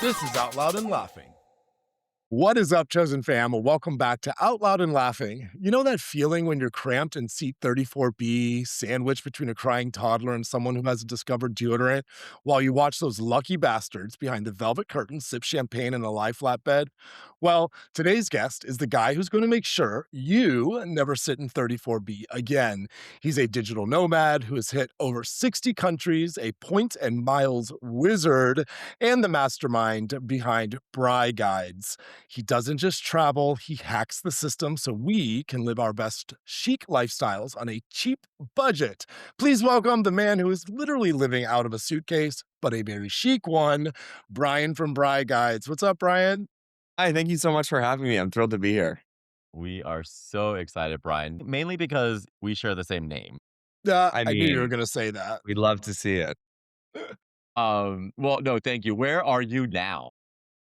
This is Out Loud and Laughing. What is up, chosen fam? Welcome back to Out Loud and Laughing. You know that feeling when you're cramped in seat 34B, sandwiched between a crying toddler and someone who hasn't discovered deodorant, while you watch those lucky bastards behind the velvet curtain sip champagne in a lie flat bed? Well, today's guest is the guy who's going to make sure you never sit in 34B again. He's a digital nomad who has hit over 60 countries, a point and miles wizard, and the mastermind behind BryGuides. He doesn't just travel, he hacks the system so we can live our best chic lifestyles on a cheap budget. Please welcome the man who is literally living out of a suitcase, but a very chic one, Brian from BryGuides. What's up, Brian? Hi, thank you so much for having me. I'm thrilled to be here. We are so excited, Brian, mainly because we share the same name. I I knew you were mean, going to say that. we'd love to see it. Well, no, thank you. Where are you now?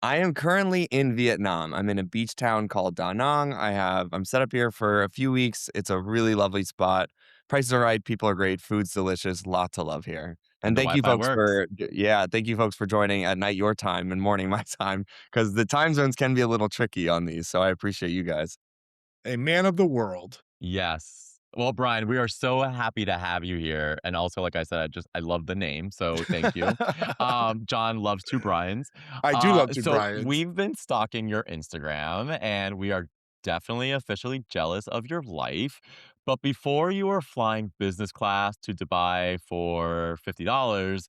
I am currently in Vietnam. I'm in a beach town called Da Nang. I'm set up here for a few weeks. It's a really lovely spot. Prices are right, people are great, food's delicious, lot to love here. And And the thank you Wi-Fi folks works. for yeah, thank you folks for joining at night your time and morning my time because the time zones can be a little tricky on these. So I appreciate you guys. A man of the world. Yes. Well, Brian, we are so happy to have you here. And also, like I said, I love the name. So thank you. John loves two Brians. I do love two So Brian's. we've been stalking your Instagram and we are definitely officially jealous of your life. But before you were flying business class to Dubai for $50,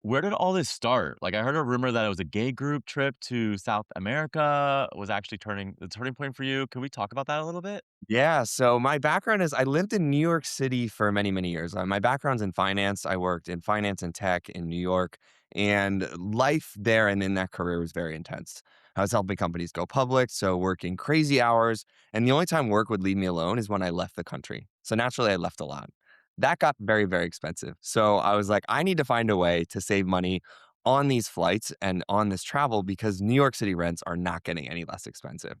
where did all this start? Like, I heard a rumor that it was a gay group trip to South America was actually turning the turning point for you. Can we talk about that a little bit? Yeah, so my background is I lived in New York City for many, many years. My background's in finance. I worked in finance and tech in New York, and life there and in that career was very intense. I was helping companies go public, so working crazy hours, and the only time work would leave me alone is when I left the country. So naturally, I left a lot. That got very, very expensive. So I was like, I need to find a way to save money on these flights and on this travel because New York City rents are not getting any less expensive.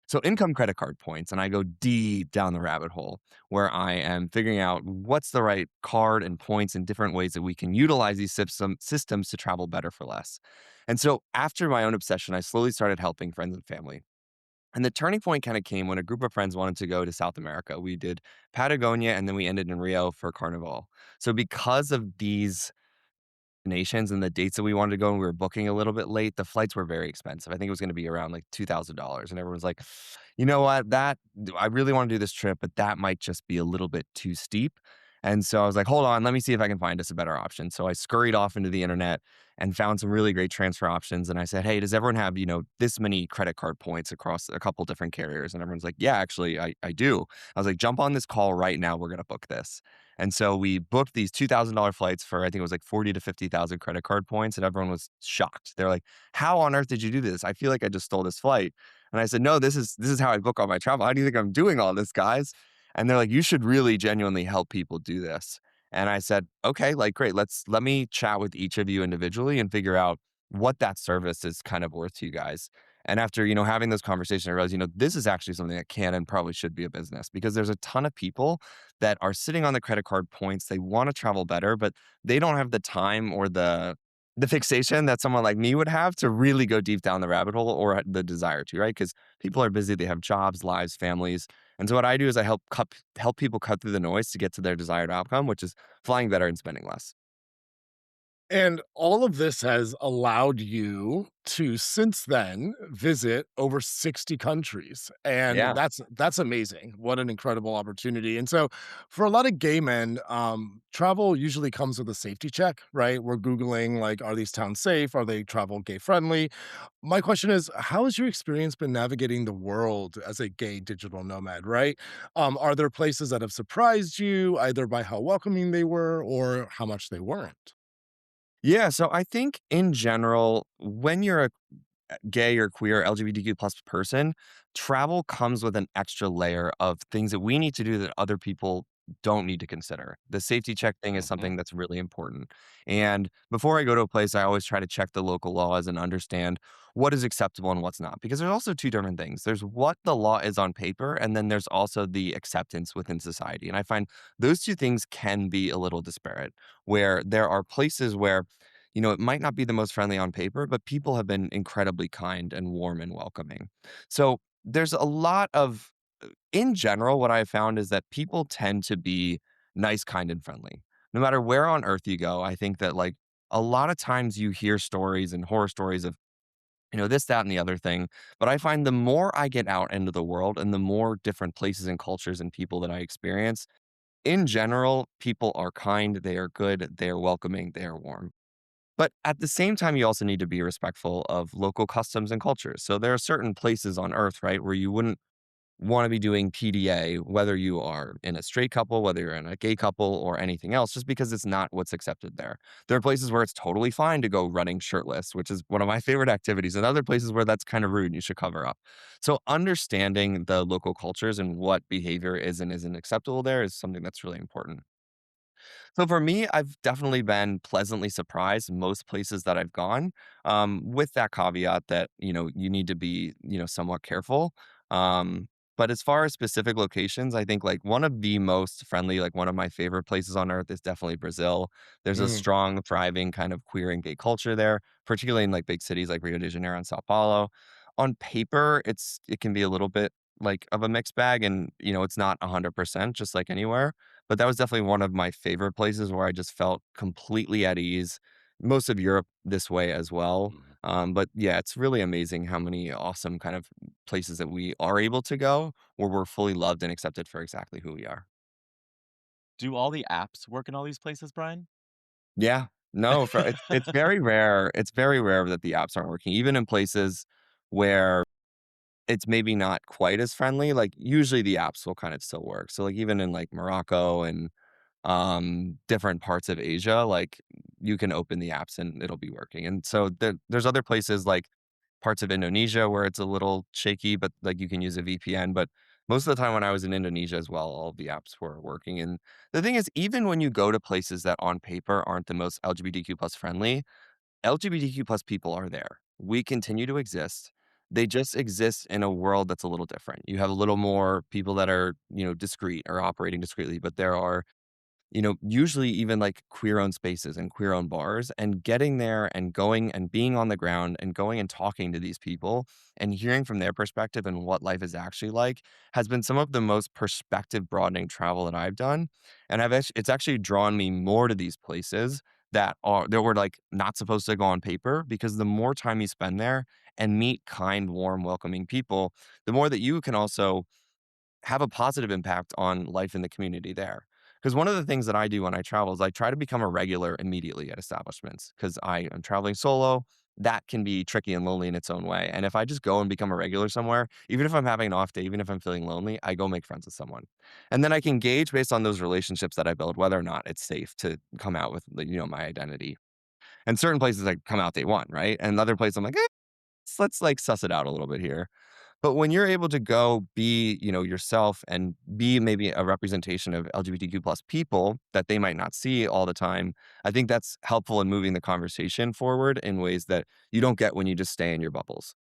So income credit card points, and I go deep down the rabbit hole where I am figuring out what's the right card and points and different ways that we can utilize these systems to travel better for less. And so after my own obsession, I slowly started helping friends and family. And the turning point kind of came when a group of friends wanted to go to South America. We did Patagonia and then we ended in Rio for Carnival. So because of these nations and the dates that we wanted to go and we were booking a little bit late, the flights were very expensive. I think it was gonna be around, like, $2,000, and everyone's like, "You know what? That I really wanna do this trip, but that might just be a little bit too steep." And so I was like, "Hold on, let me see if I can find us a better option." So I scurried off into the internet and found some really great transfer options, and I said, "Hey, does everyone have, this many credit card points across a couple different carriers?" And everyone's like, "Yeah, actually, I do." I was like, "Jump on this call right now, we're gonna book this." And so we booked these $2,000 flights for I think it was like 40 to 50,000 credit card points, and everyone was shocked. They're like, "How on earth did you do this? I feel like I just stole this flight." And I said, "No, this is how I book all my travel. How do you think I'm doing all this, guys?" And they're like, "You should really genuinely help people do this." And I said, "Okay, like great. Let me chat with each of you individually and figure out what that service is kind of worth to you guys." And after, having those conversations, I realized, this is actually something that can and probably should be a business because there's a ton of people that are sitting on the credit card points. They want to travel better, but they don't have the time or the fixation that someone like me would have to really go deep down the rabbit hole or the desire to, right? Because people are busy, they have jobs, lives, families. And so what I do is I help people cut through the noise to get to their desired outcome, which is flying better and spending less. And all of this has allowed you to, since then, visit over 60 countries, and Yeah. that's amazing. What an incredible opportunity. And so for a lot of gay men, travel usually comes with a safety check, right? We're Googling, like, are these towns safe? Are they travel gay friendly? My question is, how has your experience been navigating the world as a gay digital nomad, right? Are there places that have surprised you, either by how welcoming they were or how much they weren't? Yeah. So I think in general, when you're a gay or queer LGBTQ plus person, travel comes with an extra layer of things that we need to do that other people don't need to consider. The safety check thing is Mhm. something that's really important. And before I go to a place, I always try to check the local laws and understand what is acceptable and what's not. Because there's also two different things. There's what the law is on paper, and then there's also the acceptance within society. And I find those two things can be a little disparate, where there are places where it might not be the most friendly on paper, but people have been incredibly kind and warm and welcoming. So there's a lot of, in general, what I've found is that people tend to be nice, kind, and friendly. No matter where on earth you go, I think that like a lot of times you hear stories and horror stories of, this, that, and the other thing. But I find the more I get out into the world and the more different places and cultures and people that I experience, in general, people are kind, they are good, they are welcoming, they are warm. But at the same time, you also need to be respectful of local customs and cultures. So there are certain places on earth, right, where you wouldn't want to be doing PDA, whether you are in a straight couple, whether you're in a gay couple, or anything else, just because it's not what's accepted there. There are places where it's totally fine to go running shirtless, which is one of my favorite activities, and other places where that's kind of rude and you should cover up. So understanding the local cultures and what behavior is and isn't acceptable there is something that's really important. So for me, I've definitely been pleasantly surprised most places that I've gone, with that caveat that, you need to be, somewhat careful. But as far as specific locations, I think like one of the most friendly, like one of my favorite places on earth is definitely Brazil. There's a Mm. strong, thriving kind of queer and gay culture there, particularly in like big cities like Rio de Janeiro and Sao Paulo. On paper, it can be a little bit like of a mixed bag and it's not 100% just like anywhere, but that was definitely one of my favorite places where I just felt completely at ease. Most of Europe this way as well. Mhm. But yeah, it's really amazing how many awesome kind of places that we are able to go where we're fully loved and accepted for exactly who we are. Do all the apps work in all these places, Brian? Yeah. No, it's very rare. It's very rare that the apps aren't working, even in places where it's maybe not quite as friendly. Like usually the apps will kind of still work. So like even in like Morocco and different parts of Asia, like, you can open the apps and it'll be working, and so there's other places, like parts of Indonesia where it's a little shaky, but, like, you can use a VPN, but most of the time when I was in Indonesia as well, all of the apps were working, and the thing is, even when you go to places that on paper aren't the most LGBTQ+ friendly, LGBTQ+ people are there. We continue to exist. They just exist in a world that's a little different. You have a little more people that are, discreet or operating discreetly, but there are usually even like queer owned spaces and queer owned bars and getting there and going and being on the ground and going and talking to these people and hearing from their perspective and what life is actually like has been some of the most perspective broadening travel that I've done. And it's actually drawn me more to these places that were like not supposed to go on paper because the more time you spend there and meet kind, warm, welcoming people, the more that you can also have a positive impact on life in the community there. Because one of the things that I do when I travel is I try to become a regular immediately at establishments because I am traveling solo. That can be tricky and lonely in its own way. And if I just go and become a regular somewhere, even if I'm having an off day, even if I'm feeling lonely, I go make friends with someone. And then I can gauge based on those relationships that I build whether or not it's safe to come out with like, my identity. And certain places I come out day one, right? And other places I'm like, let's like suss it out a little bit here. But when you're able to go be, yourself and be maybe a representation of LGBTQ plus people that they might not see all the time, I think that's helpful in moving the conversation forward in ways that you don't get when you just stay in your bubbles.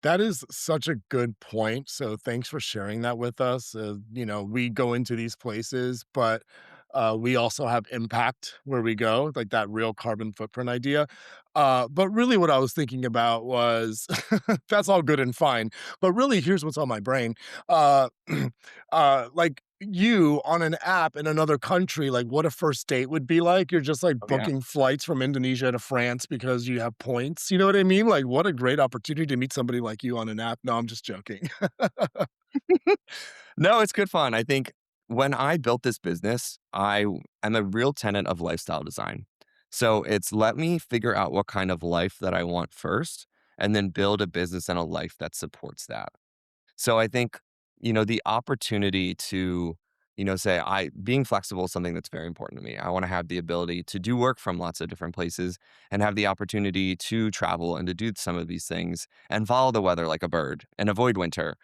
That is such a good point. So thanks for sharing that with us. We go into these places, but we also have impact where we go, like that real carbon footprint idea. But really, what I was thinking about was that's all good and fine. But really, here's what's on my brain. Uh, like you on an app in another country, like what a first date would be like. You're just like Oh, yeah. booking flights from Indonesia to France because you have points. You know what I mean? Like, what a great opportunity to meet somebody like you on an app. No, I'm just joking. No, it's good fun. I think when I built this business, am a real tenet of lifestyle design. So it's let me figure out what kind of life that I want first, and then build a business and a life that supports that. So I think, the opportunity to, say I being flexible is something that's very important to me. I want to have the ability to do work from lots of different places and have the opportunity to travel and to do some of these things and follow the weather like a bird and avoid winter.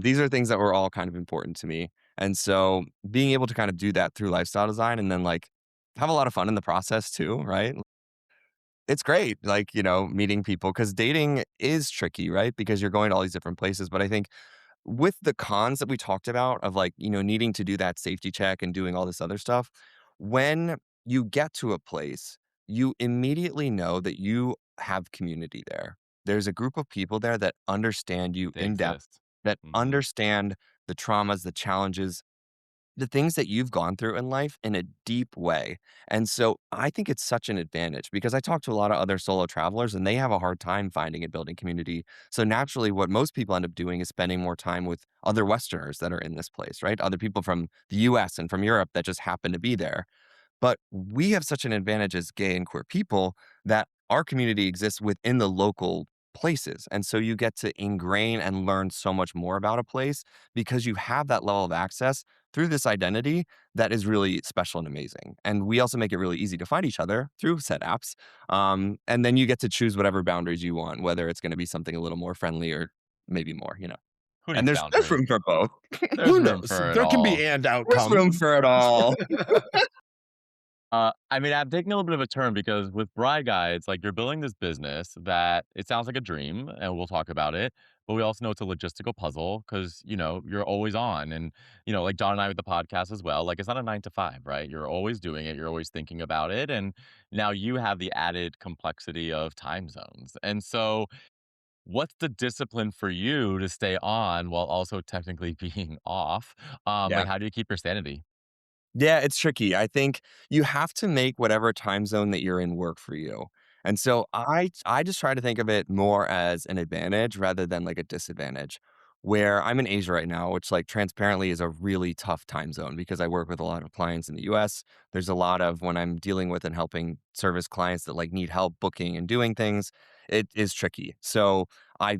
These are things that were all kind of important to me. And so being able to kind of do that through lifestyle design and then like have a lot of fun in the process too, right? It's great, like, meeting people because dating is tricky, right? Because you're going to all these different places. But I think with the cons that we talked about of like, needing to do that safety check and doing all this other stuff, when you get to a place, you immediately know that you have community there. There's a group of people there that understand you They in depth, exist. that Mhm. understand the traumas, the challenges, the things that you've gone through in life in a deep way. And so I think it's such an advantage because I talk to a lot of other solo travelers and they have a hard time finding and building community. So naturally, what most people end up doing is spending more time with other Westerners that are in this place, right? Other people from the US and from Europe that just happen to be there. But we have such an advantage as gay and queer people that our community exists within the local places. And so you get to ingrain and learn so much more about a place because you have that level of access through this identity that is really special and amazing. And we also make it really easy to find each other through set apps. And then you get to choose whatever boundaries you want, whether it's going to be something a little more friendly or maybe more, you know. Who And needs there's boundaries? room for both. There's Who room knows? for it There can be all. and There's room outcomes. for it all. I mean, I'm taking a little bit of a turn because with BryGuides, like you're building this business that it sounds like a dream, and we'll talk about it. But we also know it's a logistical puzzle because you're always on, and like John and I with the podcast as well. Like it's not a 9 to 5, right? You're always doing it. You're always thinking about it, and now you have the added complexity of time zones. And so, what's the discipline for you to stay on while also technically being off? Like Yeah. how do you keep your sanity? Yeah, it's tricky. I think you have to make whatever time zone that you're in work for you. And so I just try to think of it more as an advantage rather than like a disadvantage. Where I'm in Asia right now, which like transparently is a really tough time zone because I work with a lot of clients in the US. There's a lot of when I'm dealing with and helping service clients that like need help booking and doing things, it is tricky. So I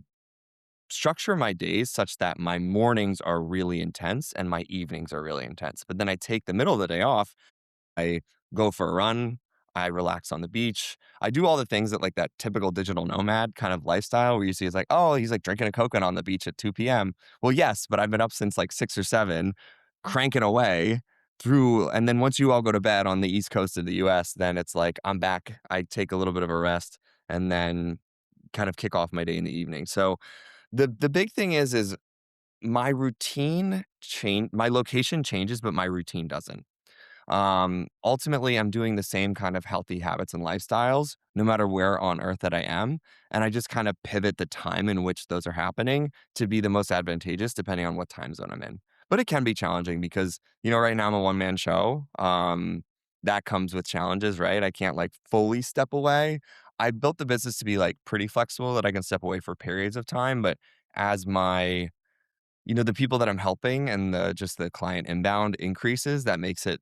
structure my days such that my mornings are really intense and my evenings are really intense. But then I take the middle of the day off. I go for a run. I relax on the beach. I do all the things that like that typical digital nomad kind of lifestyle where you see it's like, oh, he's like drinking a coconut on the beach at 2 p.m. Well, yes, but I've been up since like 6 or 7, cranking away through. And then once you all go to bed on the East Coast of the US, then it's like I'm back. I take a little bit of a rest and then kind of kick off my day in the evening. So the big thing is my routine change my location changes, but my routine doesn't. Ultimately, I'm doing the same kind of healthy habits and lifestyles no matter where on earth that I am. And I just kind of pivot the time in which those are happening to be the most advantageous depending on what time zone I'm in. But it can be challenging because, right now I'm a one man show. That comes with challenges, right? I can't like fully step away. I built the business to be like pretty flexible that I can step away for periods of time. But as the people that I'm helping and just the client inbound increases, that makes it,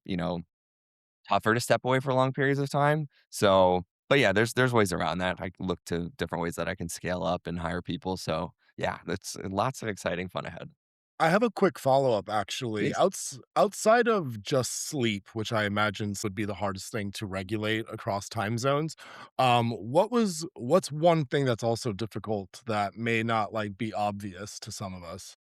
tougher to step away for long periods of time. So, but yeah, there's ways around that. I look to different ways that I can scale up and hire people. So yeah, that's lots of exciting fun ahead. I have a quick follow-up actually. Please. Outside of just sleep, which I imagine would be the hardest thing to regulate across time zones, what's one thing that's also difficult that may not, like, be obvious to some of us?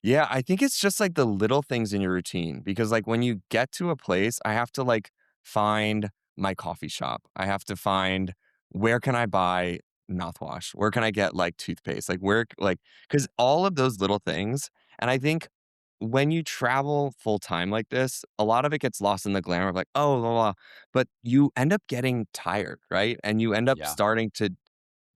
Yeah, I think it's just like the little things in your routine because like when you get to a place, I have to like find my coffee shop. I have to find where can I buy mouthwash? Where can I get like toothpaste? Like where like cuz all of those little things and I think when you travel full time like this, a lot of it gets lost in the glamour of like, oh, blah, blah, but you end up getting tired, right? And you end up Yeah. starting to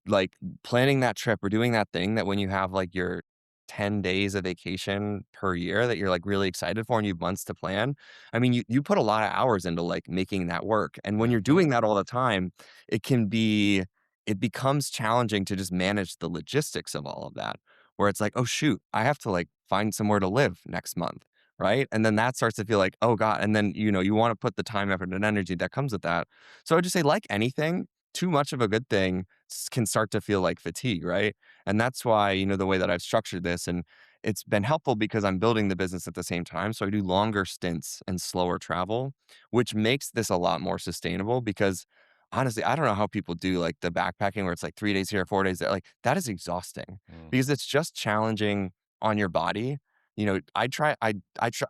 like, planning that trip or doing that thing that when you have, like, your 10 days of vacation per year that you're, like, really excited for and you have months to plan, I mean, you put a lot of hours into, like, making that work, and when you're Mhm. doing that all the time, it can be it becomes challenging to just manage the logistics of all of that, where it's like, "Oh, shoot, I have to, like, find somewhere to live next month," right? And then that starts to feel like, "Oh god," and then, you wanna put the time, effort, and energy that comes with that. So I would just say, like anything, too much of a good thing can start to feel like fatigue, right? And that's why, the way that I've structured this and it's been helpful because I'm building the business at the same time. So I do longer stints and slower travel, which makes this a lot more sustainable because honestly, I don't know how people do like the backpacking where it's like 3 days here, 4 days there. Like that is exhausting Mm. because it's just challenging on your body. I try,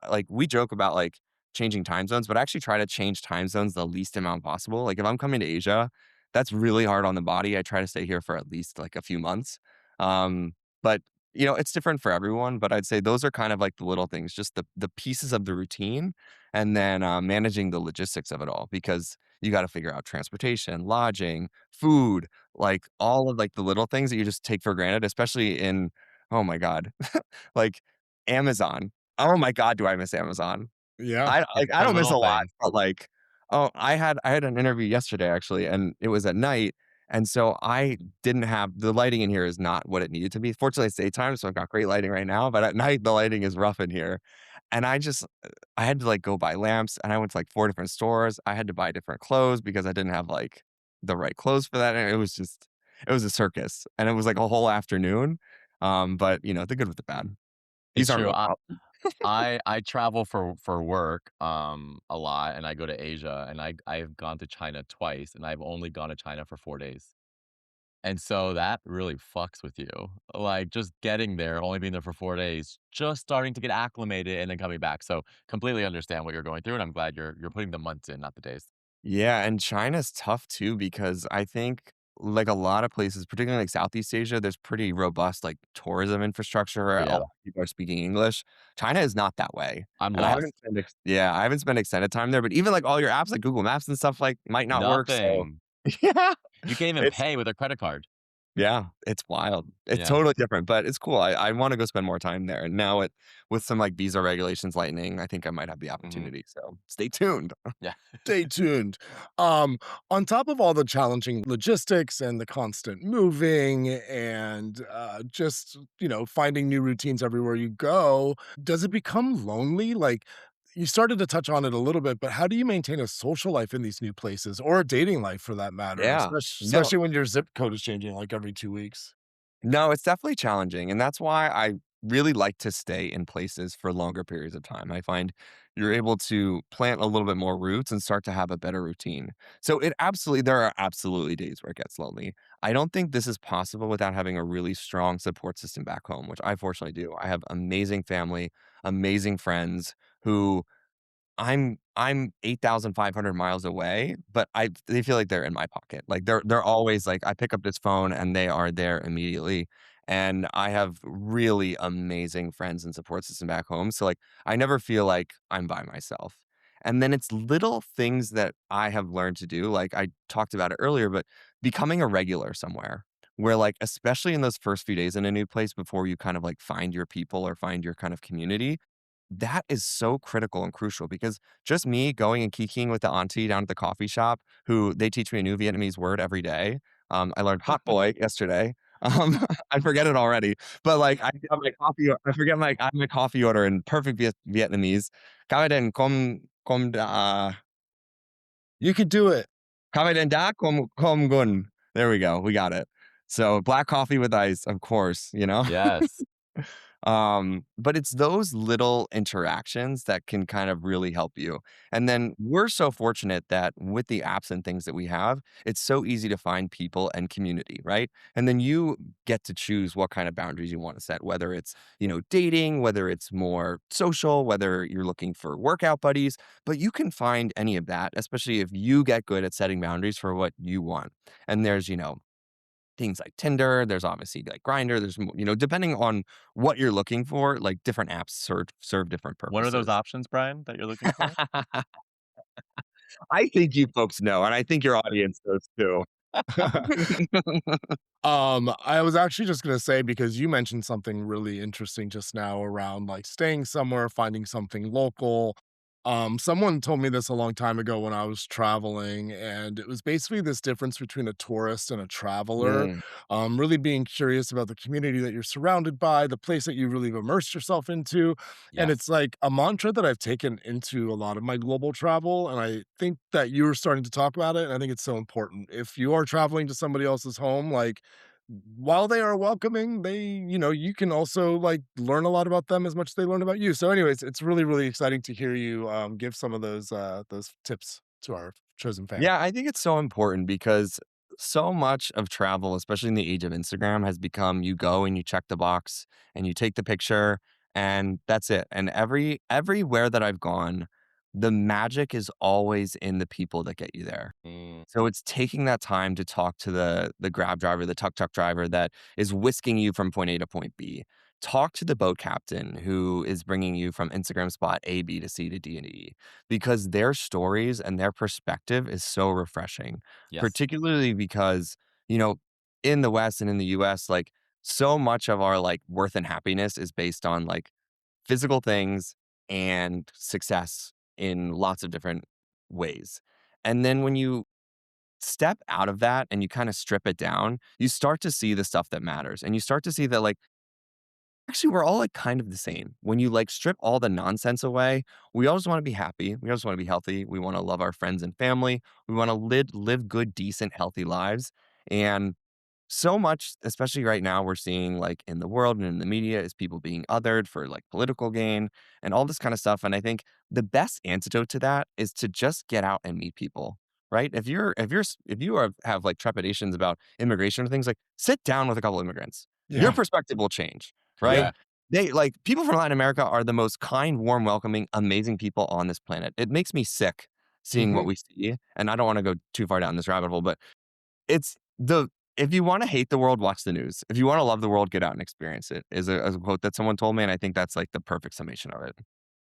like we joke about like changing time zones, but I actually try to change time zones the least amount possible. Like if I'm coming to Asia, that's really hard on the body. I try to stay here for at least like a few months. But it's different for everyone, but I'd say those are kind of like the little things, just the pieces of the routine and then managing the logistics of it all because you got to figure out transportation, lodging, food, like all of like the little things that you just take for granted, especially in, oh my God, like Amazon. Oh my God, do I miss Amazon? Yeah. I The don't miss little a lot, things. but, like, oh, I had an interview yesterday, actually, and it was at night, and so I didn't have the lighting in here is not what it needed to be. Fortunately, it's daytime, so I've got great lighting right now, but at night, the lighting is rough in here, and I had to, like, go buy lamps, and I went to, like, 4 different stores. I had to buy different clothes because I didn't have, like, the right clothes for that, and it was a circus, and it was, like, a whole afternoon, but, the good with the bad. These It's aren't true. real I problems. I I travel for work, a lot, and I go to Asia, and I've gone to China twice, and I've only gone to China for 4 days. And so that really fucks with you. Like, just getting there, only being there for 4 days, just starting to get acclimated, and then coming back. So, completely understand what you're going through, and I'm glad you're putting the months in, not the days. Yeah, and China's tough too because I think, like a lot of places, particularly like Southeast Asia, there's pretty robust like tourism infrastructure where Oh, a lot yeah. of people are speaking English. China is not that way. I'm And I lost. haven't I haven't spent extended time there, but even like all your apps like Google Maps and stuff like might not work. So Nothing. yeah, You can't even it's pay with a credit card. yeah, it's wild. It's Yeah. totally different, but it's cool. I want to go spend more time there. And now with some like visa regulations lightening, I think I might have the Mhm. opportunity. So stay tuned. Yeah. Stay tuned. Um, on top of all the challenging logistics and the constant moving and just, finding new routines everywhere you go, does it become lonely? Like, you started to touch on it a little bit, but how do you maintain a social life in these new places or a dating life for that matter, Yeah. No, especially when your zip code is changing like every 2 weeks? No, it's definitely challenging, and that's why I really like to stay in places for longer periods of time. I find you're able to plant a little bit more roots and start to have a better routine. So there are absolutely days where it gets lonely. I don't think this is possible without having a really strong support system back home, which I fortunately do. I have amazing family, amazing friends who I'm 8,500 miles away, but they feel like they're in my pocket. Like, they're always like, I pick up this phone and they are there immediately, and I have really amazing friends and support system back home, so, like, I never feel like I'm by myself. And then it's little things that I have learned to do, like, I talked about it earlier, but becoming a regular somewhere where, like, especially in those first few days in a new place before you kind of, like, find your people or find your kind of community, that is so critical and crucial because just me going and kikiing with the auntie down at the coffee shop, who they teach me a new Vietnamese word every day. I learned hot boy yesterday. I forget it already, but like I have my coffee order in perfect Vietnamese. Cao den com com da You could do it. Cao den da com gun. There we go. We got it. So black coffee with ice, of course. Yes. But it's those little interactions that can kind of really help you. And then we're so fortunate that with the apps and things that we have, it's so easy to find people and community, right? And then you get to choose what kind of boundaries you want to set, whether it's dating, whether it's more social, whether you're looking for workout buddies, but you can find any of that, especially if you get good at setting boundaries for what you want. And there's things like Tinder, there's obviously like Grinder, depending on what you're looking for, like different apps serve different What are those purposes. options, Brian, that you're looking for? I think you folks know, and I think your audience does too. I was actually just gonna say because you mentioned something really interesting just now around like staying somewhere, finding something local. Someone told me this a long time ago when I was traveling, and it was basically this difference between a tourist and a traveler. Mm, Really being curious about the community that you're surrounded by, the place that you really immersed yourself into. And Yes. it's like a mantra that I've taken into a lot of my global travel. And I think that you were starting to talk about it. And I think it's so important. If you are traveling to somebody else's home, like while they are welcoming, you can also like learn a lot about them as much as they learn about you. So, anyways, it's really, really exciting to hear you give some of those tips to our chosen fam. yeah, I think it's so important because so much of travel, especially in the age of Instagram, has become you go and you check the box and you take the picture and that's it. And everywhere that I've gone, the magic is always in the people that get you there. Mm. So it's taking that time to talk to the Grab driver, the tuk-tuk driver that is whisking you from point A to point B, talk to the boat captain who is bringing you from Instagram spot A, B to C to D and E because their stories and their perspective is so refreshing, Yes. particularly because, you know, in the West and in the US, like so much of our like worth and happiness is based on like physical things and success in lots of different ways. And then when you step out of that and you kind of strip it down, you start to see the stuff that matters. And you start to see that like actually we're all like kind of the same. When you like strip all the nonsense away, we always want to be happy. We always want to be healthy. We want to love our friends and family. We want to live good, decent, healthy lives. And so much, especially right now, we're seeing like in the world and in the media is people being othered for like political gain and all this kind of stuff. And I think the best antidote to that is to just get out and meet people. Right? If you have like trepidations about immigration or things like sit down with a couple immigrants. Your Yeah. perspective will change, right? Yeah. Yeah. They like people from Latin America are the most kind, warm, welcoming, amazing people on this planet. It makes me sick seeing what Mhm. we see. And I don't want to go too far down this rabbit hole, but it's the if you wanna hate the world, watch the news. If you wanna love the world, get out and experience it, is a quote that someone told me, and I think that's, like, the perfect summation of it.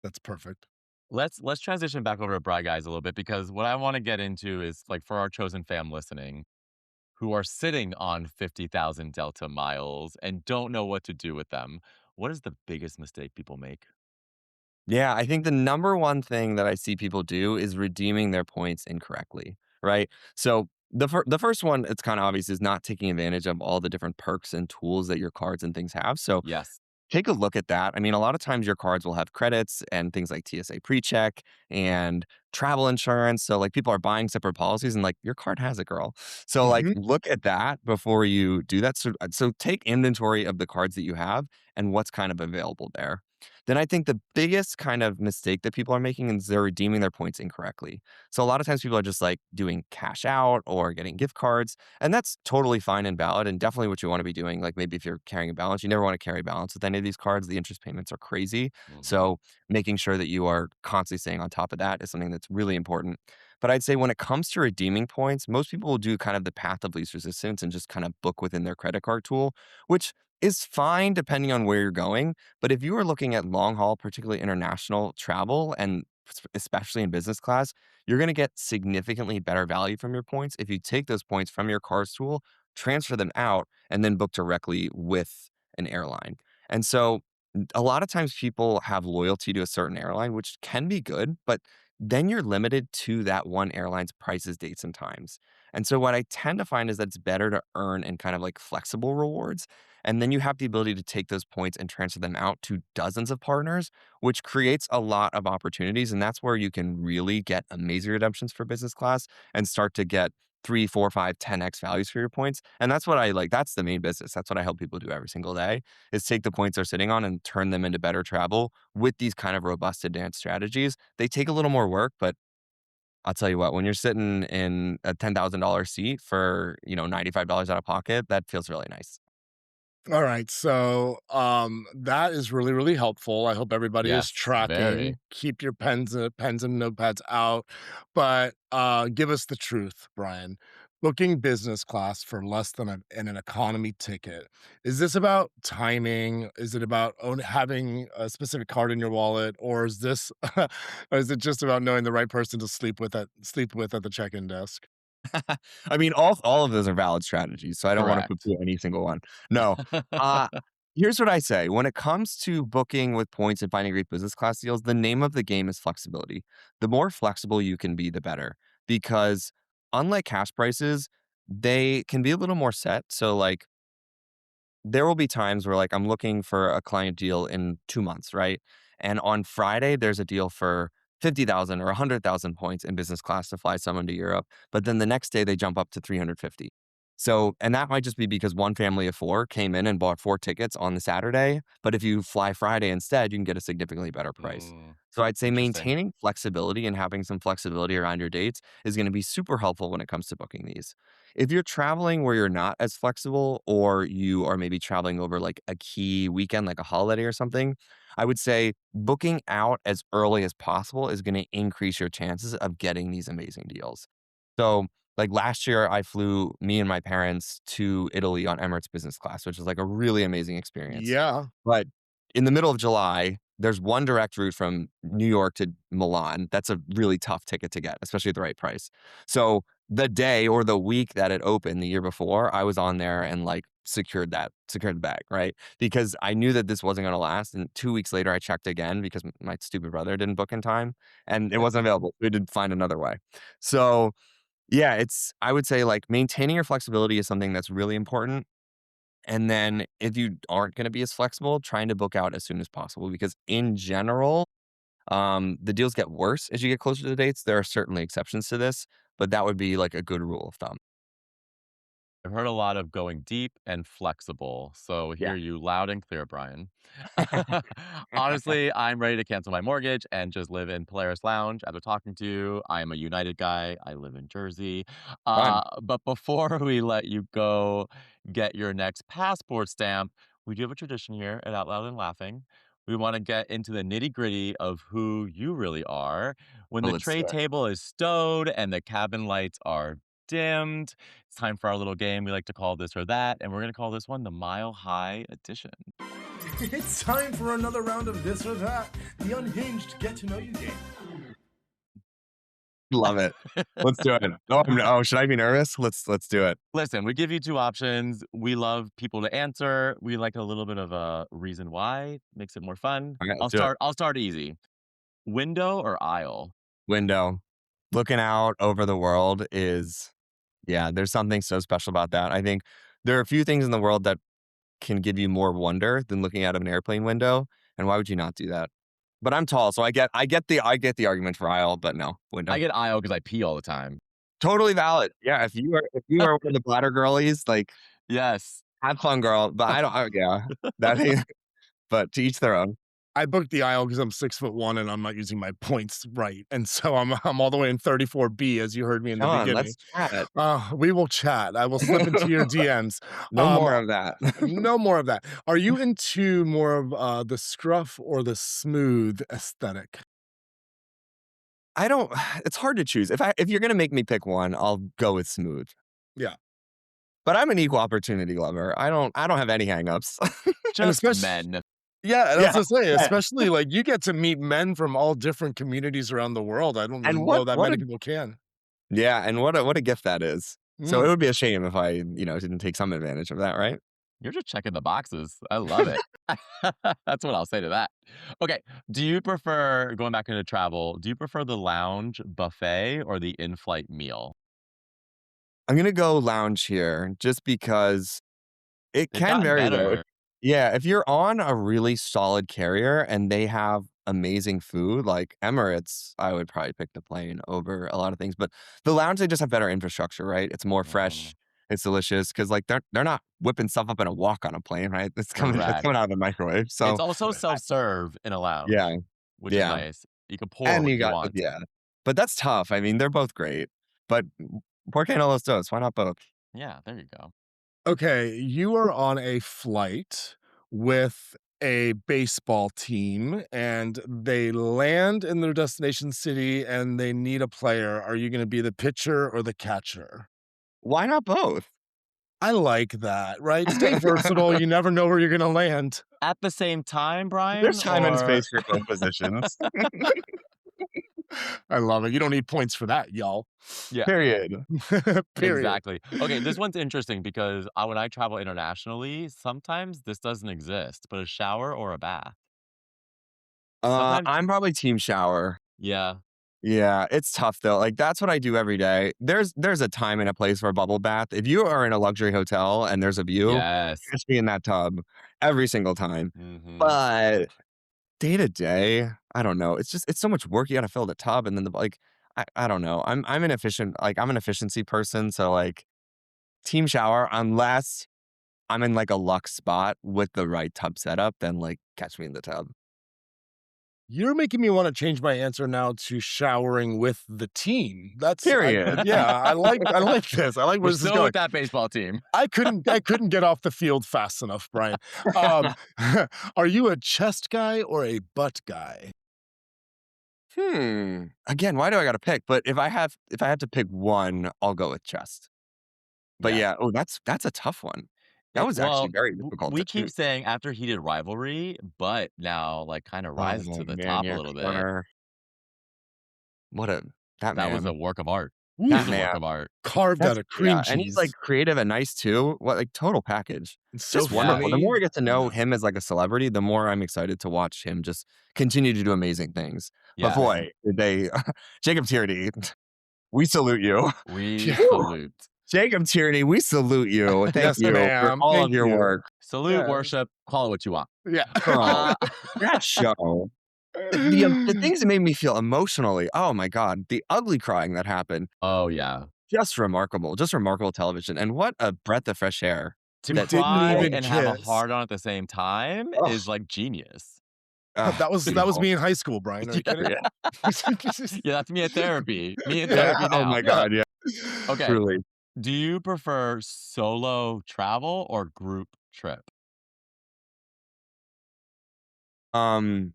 That's perfect. Let's transition back over to BryGuides a little bit because what I want to get into is like for our chosen fam listening who are sitting on 50,000 Delta miles and don't know what to do with them. What is the biggest mistake people make? Yeah, I think the number one thing that I see people do is redeeming their points incorrectly, right? So, the first one, it's kinda obvious, is not taking advantage of all the different perks and tools that your cards and things have, so Yes. take a look at that. I mean, a lot of times your cards will have credits and things like TSA PreCheck and travel insurance. So, like, people are buying separate policies and, like, your card has it, girl. So, like, Mhm. look at that before you do that. So take inventory of the cards that you have and what's kind of available there. Then I think the biggest kind of mistake that people are making is they're redeeming their points incorrectly. So, a lot of times people are just like doing cash out or getting gift cards and that's totally fine and valid and definitely what you want to be doing. Like maybe if you're carrying a balance, you never want to carry balance with any of these cards. The interest payments are crazy. Hmm. So making sure that you are constantly staying on top of that is something that's really important. But I'd say when it comes to redeeming points, most people will do kind of the path of least resistance and just kind of book within their credit card tool, which is fine depending on where you're going. But if you are looking at long haul, particularly international travel and especially in business class, you're going to get significantly better value from your points if you take those points from your cards tool, transfer them out, and then book directly with an airline. And so a lot of times people have loyalty to a certain airline, which can be good, but then you're limited to that one airline's prices, dates, and times. And so what I tend to find is that it's better to earn in kind of like flexible rewards. And then you have the ability to take those points and transfer them out to dozens of partners, which creates a lot of opportunities. And that's where you can really get amazing redemptions for business class and start to get 3, 4, 5, 10x values for your points. And that's what I like. That's the main business. That's what I help people do every single day is take the points they're sitting on and turn them into better travel with these kind of robust advanced strategies. They take a little more work, but I'll tell you what, when you're sitting in a $10,000 seat for, $95 out of pocket, that feels really nice. All right. So, that is really, really helpful. I hope everybody is Yes. Very. tracking. Keep your pens and notepads out. But give us the truth, Brian. Booking business class for less than an economy ticket. Is this about timing? Is it about having a specific card in your wallet, or is this, or is it just about knowing the right person to sleep with at the check-in desk? I mean, all of those are valid strategies, so I don't wanna Correct. poo-poo any single one. No. Uh, Here's what I say, when it comes to booking with points and finding great business class deals, the name of the game is flexibility. The more flexible you can be, the better, because unlike cash prices, they can be a little more set. So, like, there will be times where like I'm looking for a client deal in 2 months, right? And on Friday, there's a deal for 50,000 or 100,000 points in business class to fly someone to Europe. But then the next day they jump up to 350. So, and that might just be because one family of four came in and bought four tickets on the Saturday. But if you fly Friday instead, you can get a significantly better price. Mm, So I'd say interesting. maintaining flexibility and having some flexibility around your dates is going to be super helpful when it comes to booking these. If you're traveling where you're not as flexible or you are maybe traveling over like a key weekend, like a holiday or something, I would say booking out as early as possible is going to increase your chances of getting these amazing deals. So, like last year, I flew me and my parents to Italy on Emirates business class, which is like a really amazing experience. Yeah. But in the middle of July, there's one direct route from New York to Milan. That's a really tough ticket to get, especially at the right price. So the day or the week that it opened the year before, I was on there and like secured the bag, right? Because I knew that this wasn't going to last. And 2 weeks later, I checked again because my stupid brother didn't book in time and it wasn't available. We did find another way. So yeah, I would say like maintaining your flexibility is something that's really important. And then if you aren't going to be as flexible, trying to book out as soon as possible because in general, the deals get worse as you get closer to the dates. There are certainly exceptions to this, but that would be like a good rule of thumb. I've heard a lot of going deep and flexible. So Yeah. hear you loud and clear, Brian. Honestly, I'm ready to cancel my mortgage and just live in Polaris Lounge after talking to you. I am a United guy. I live in Jersey. Fun. But before we let you go get your next passport stamp, we do have a tradition here at Out Loud and Laughing. We want to get into the nitty gritty of who you really are. When Oh, the let's do tray it. table is stowed and the cabin lights are dimmed, it's time for our little game. We like to call this or that, and we're going to call this one the Mile High Edition. It's time for another round of this or that, the unhinged get to know you game. Love it. Let's do it. Oh, should I be nervous? Let's do it. Listen, we give you two options. We love people to answer. We like a little bit of a reason why, makes it more fun. All right, I'll let's do it. start I'll start easy. Window or aisle? Window. Looking out over the world is, yeah, there's something so special about that. I think there are a few things in the world that can give you more wonder than looking out of an airplane window. And why would you not do that? But I'm tall, so I get the argument for aisle, but no, I window. get aisle because I pee all the time. Totally valid. Yeah, if you are one of the bladder girlies, like Yes. have fun, girl. But I don't. Yeah, that ain't. But to each their own. I booked the aisle because I'm 6'1" and I'm not using my points right, and so I'm all the way in 34B, as you heard me in the Come on, beginning. let's chat. We will chat. I will slip into your DMs. No Um, more of that. no more of that. Are you into more of the scruff or the smooth aesthetic? I don't. It's hard to choose. If you're gonna make me pick one, I'll go with smooth. Yeah, But I'm an equal opportunity lover. I don't have any hangups. and Just especially men. yeah, and I was Yeah. gonna say, Yeah. especially like you get to meet men from all different communities around the world. I don't And know that what many a people can. yeah, and what a gift that is. So it Mm. would be a shame if I didn't take some advantage of that, right? You're just checking the boxes. I love it. That's what I'll say to that. Okay. Do you prefer, going back into travel, do you prefer the lounge buffet or the in flight meal? I'm gonna go lounge here just because it They've can gotten vary though. better. Yeah, if you're on a really solid carrier and they have amazing food, like Emirates, I would probably pick the plane over a lot of things. But the lounge, they just have better infrastructure, right? It's more Mhm. fresh, it's delicious because like they're not whipping stuff up in a wok on a plane, right? It's coming Correct. out of the microwave. It's So also self serve in a yeah, lounge, which is yeah, nice. You can pour and what you you got want. yeah, but that's tough. I mean, they're both great, but ¿por qué no los dos? Why not both? Yeah, there you go. Okay, you are on a flight with a baseball team and they land in their destination city and they need a player. Are you going to be the pitcher or the catcher? Why not both? I like that, right? Stay versatile. You never know where you're going to land. At the same time, There's Brian, time and or space for both positions. I love it. You don't need points for that, y'all. yeah, Period. Period. exactly. Okay, this one's interesting because when I travel internationally, sometimes this doesn't exist, but a shower or a bath. Sometimes, I'm probably team shower. yeah, Yeah, it's tough though. Like that's what I do every day. There's a time and a place for a bubble bath. If you are in a luxury hotel and there's a view, yes. catch me in that tub every single time. Hmm. But day to day, I don't know. It's so much work. You got to fill the tub and then I don't know. I'm an efficient like I'm an efficiency person. So like team shower unless I'm in like a luxe spot with the right tub setup, then like catch me in the tub. You're making me want to change my answer now to showering with the team. Period. Yeah, I like this. I like where We're this is still going. with that baseball team. I couldn't get off the field fast enough, Brian. Um, are you a chest guy or a butt guy? Again, why do I gotta pick? But if I had to pick one, I'll go with chest. But Yeah. yeah, oh, that's a tough one. That was actually Well, very difficult we to keep choose. saying after heated rivalry, but now like kind of rises Oh to the man, top a yeah, little bit. Connor. What a that That was a man. work of art. That Is a Oof, work man. of art. carved That's out of cream yeah, and he's, like, cheese. creative and nice too. What like, total package. It's so Just Yeah. wonderful. The funny. more I get to know Yeah. him as, like, a celebrity, the more I'm excited to watch him just continue to do amazing things. But Yes. Same. boy, did they Jacob Tierney, we salute you. We Yeah. Woo! salute. Jacob Tierney, we salute you. Thank Yes, you for ma'am. all of Thank your you. work. Salute, Yes. worship, call it what you want. Yeah. Oh, Uh, that show. The things that made me feel emotionally, oh my god, the ugly crying that happened, oh, yeah. just remarkable television, and what a breath of fresh air To We that didn't cry even and have a kiss. heart on at the same time ugh, is like genius. That was beautiful. me in high school, Brian. Are you kidding? Yeah, Yeah, that's me in therapy. Me in yeah, therapy oh now. my god, yeah, Okay. truly. Do you prefer solo travel or group trip? Um,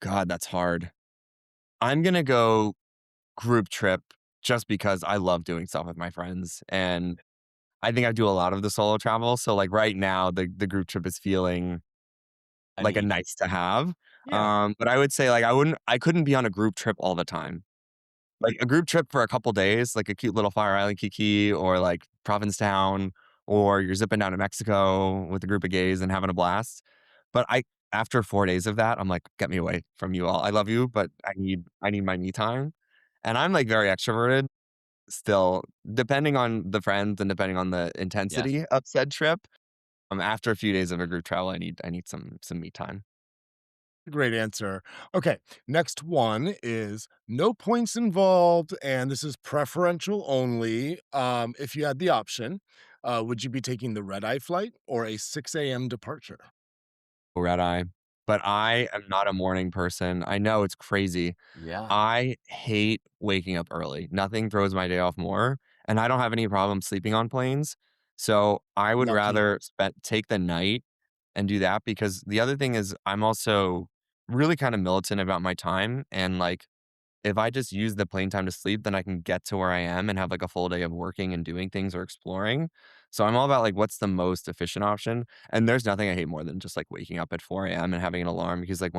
God, that's hard. I'm gonna go group trip just because I love doing stuff with my friends, and I think I do a lot of the solo travel, so, like, right now, the group trip is feeling I like a need. nice to have, Yeah. but I would say, like, I couldn't be on a group trip all the time. Like, a group trip for a couple days, like a cute little Fire Island Kiki or, like, Provincetown, or you're zipping down to Mexico with a group of gays and having a blast, but after 4 days of that, I'm like, "Get me away from you all. I love you, but I need my me time," and I'm, like, very extroverted still, depending on the friends and depending on the Yes. intensity of said trip, after a few days of a group travel, I need some me time. Great answer. Okay, next one is no points involved, and this is preferential only. If you had the option, would you be taking the red eye flight or a 6 a.m. departure? Red eye, but I am not a morning person. I know it's crazy. Yeah. I hate waking up early. Nothing throws my day off more, and I don't have any problem sleeping on planes. So I would Lucky. rather take the night and do that because the other thing is I'm also really kind of militant about my time and like if I just use the plane time to sleep, then I can get to where I am and have like a full day of working and doing things or exploring. So I'm all about like what's the most efficient option. And there's nothing I hate more than just like waking up at 4 a.m. and having an alarm because like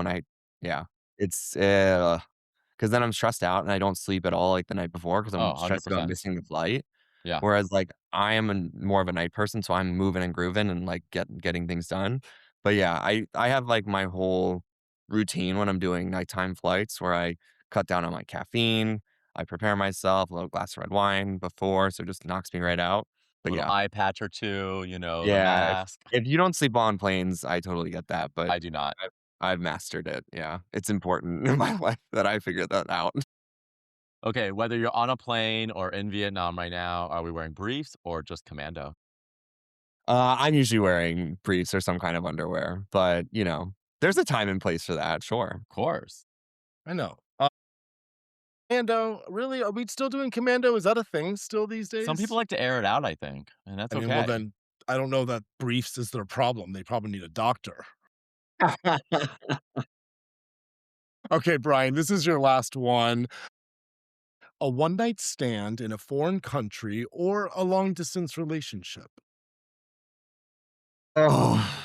yeah, it's because then I'm stressed out and I don't sleep at all like the night before because Oh, I'm stressed about 100%. missing the flight. Yeah. Whereas, like, I am more of a night person, so I'm moving and grooving and, like, getting things done. But, yeah, I have, like, my whole routine when I'm doing nighttime flights where I cut down on my caffeine, I prepare myself, a little glass of red wine before, so it just knocks me right out. A But, little yeah. eye patch or two, the Yeah, mask. if you don't sleep on planes, I totally get that, but I do not. I've mastered it, yeah. It's important in my life that I figure that out. Okay, whether you're on a plane or in Vietnam right now, are we wearing briefs or just commando? I'm usually wearing briefs or some kind of underwear, but, there's a time and place for that, sure. Of course. I know. Commando, really? Are we still doing commando? Is that a thing still these Some people days? like to air it out, I think, and that's I mean, well, okay. then I don't know that briefs is their problem. They probably need a doctor. Okay, Brian, this is your last one. A one night stand in a foreign country or a long distance relationship? Oh,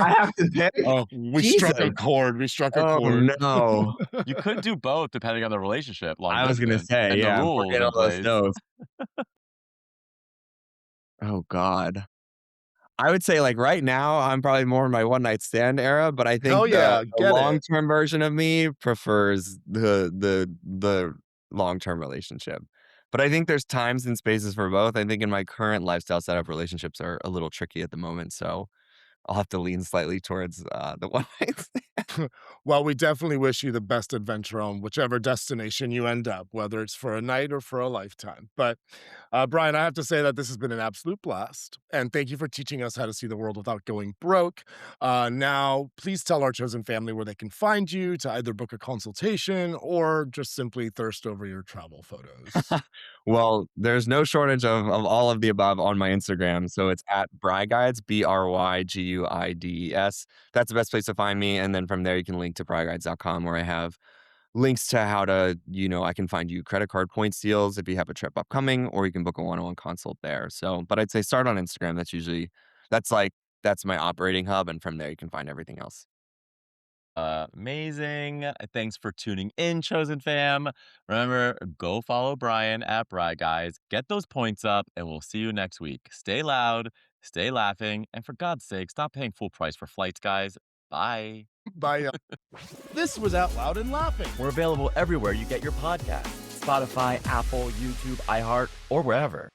I have to pick? Oh, we struck a Jesus. chord. We struck a Oh, chord. no. You could do both depending on the relationship, long I was gonna distance, say, and the yeah, I'm rules forgetting in all those place. no's. Oh, god. I would say, like, right now, I'm probably more in my one night stand era, but I Hell think the yeah, the get it. long-term version of me prefers the long-term relationship. But I think there's times and spaces for both. I think in my current lifestyle setup, relationships are a little tricky at the moment, so I'll have to lean slightly towards, the one night stand. Well, we definitely wish you the best adventure on whichever destination you end up, whether it's for a night or for a lifetime. But, Brian, I have to say that this has been an absolute blast. And thank you for teaching us how to see the world without going broke. Now, please tell our chosen family where they can find you to either book a consultation or just simply thirst over your travel photos. Well, there's no shortage of all of the above on my Instagram, so it's at BryGuides, BryGuides. That's the best place to find me, and then from there, you can link to BryGuides.com where I have links to how to, I can find you credit card points deals if you have a trip upcoming, or you can book a one-on-one consult there. So, but I'd say start on Instagram. That's like, that's my operating hub. And from there, you can find everything else. Amazing. Thanks for tuning in, Chosen Fam. Remember, go follow Brian at BryGuides. Get those points up, and we'll see you next week. Stay loud, stay laughing, and for God's sake, stop paying full price for flights, guys. Bye. Bye. This was Out Loud and Laughing. We're available everywhere you get your podcasts: Spotify, Apple, YouTube, iHeart, or wherever.